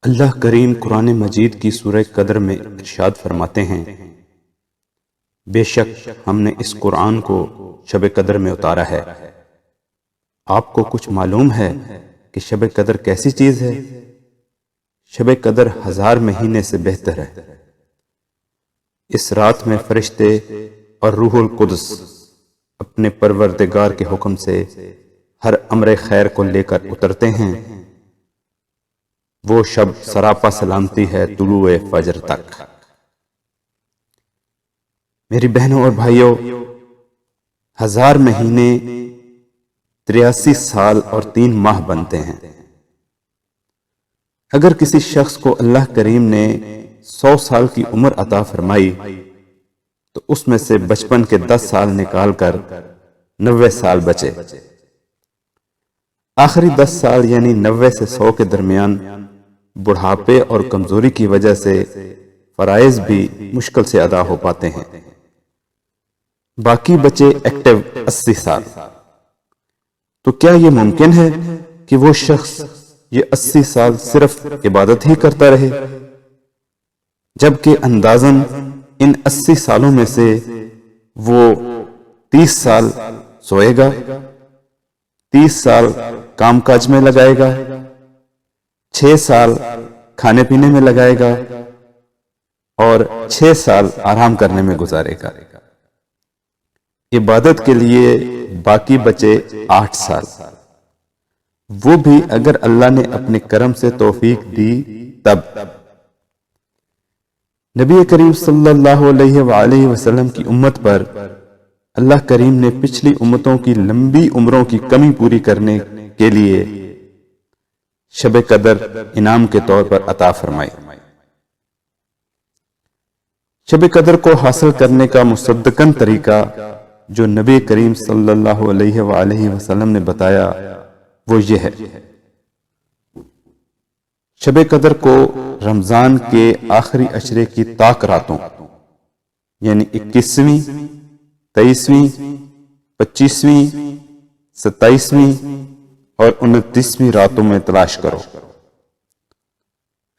اللہ کریم قرآن مجید کی سورہ قدر میں ارشاد فرماتے ہیں، بے شک ہم نے اس قرآن کو شب قدر میں اتارا ہے۔ آپ کو کچھ معلوم ہے کہ شب قدر کیسی چیز ہے؟ شب قدر 1000 مہینے سے بہتر ہے۔ اس رات میں فرشتے اور روح القدس اپنے پروردگار کے حکم سے ہر امر خیر کو لے کر اترتے ہیں۔ وہ شب سراپا سلامتی ہے طلوع فجر تک۔ میری بہنوں اور بھائیوں، 1000 مہینے 83 سال اور 3 ماہ بنتے ہیں۔ اگر کسی شخص کو اللہ کریم نے 100 سال کی عمر عطا فرمائی تو اس میں سے بچپن کے 10 سال نکال کر 90 سال بچے۔ آخری 10 سال یعنی 90 سے 100 کے درمیان بڑھاپے اور کمزوری کی وجہ سے فرائض بھی مشکل سے ادا ہو پاتے ہیں۔ باقی بچے ایکٹیو 80 سال۔ تو کیا یہ ممکن ہے کہ وہ شخص یہ 80 سال صرف عبادت ہی کرتا رہے، جبکہ اندازاً ان 80 سالوں میں سے وہ 30 سال سوئے گا، 30 سال کام کاج میں لگائے گا، 6 سال کھانے پینے میں لگائے گا اور 6 سال آرام کرنے میں گزارے گا۔ عبادت کے لیے باقی بچے 8 سال، وہ بھی اگر اللہ نے اپنے کرم سے توفیق دی تب۔ نبی کریم صلی اللہ علیہ وآلہ وسلم کی امت پر اللہ کریم نے پچھلی امتوں کی لمبی عمروں کی کمی پوری کرنے کے لیے شب قدر انعام کے طور پر عطا فرمائی۔ شب قدر کو حاصل کرنے کا مصدقاً طریقہ جو نبی کریم صلی اللہ علیہ وآلہ وسلم نے بتایا وہ یہ ہے، شب قدر کو رمضان کے آخری عشرے کی طاق راتوں یعنی 21ویں، 23ویں، 25ویں، 27ویں اور 29ویں راتوں میں تلاش کرو۔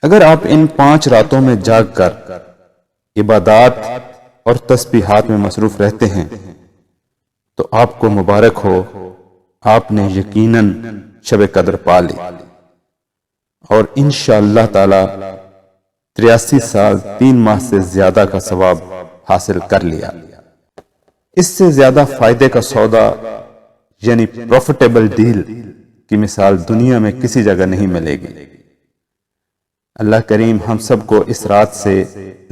اگر آپ ان 5 راتوں میں جاگ کر عبادات اور تسبیحات میں مصروف رہتے ہیں تو آپ کو مبارک ہو، آپ نے یقیناً شب قدر پا لی اور انشاءاللہ تعالی 83 سال 3 ماہ سے زیادہ کا ثواب حاصل کر لیا۔ اس سے زیادہ فائدے کا سودا یعنی پروفیٹیبل ڈیل کی مثال دنیا میں کسی جگہ نہیں ملے گی۔ اللہ کریم ہم سب کو اس رات سے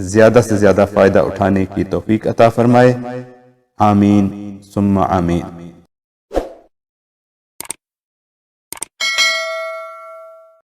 زیادہ فائدہ اٹھانے کی توفیق عطا فرمائے، آمین ثم آمین۔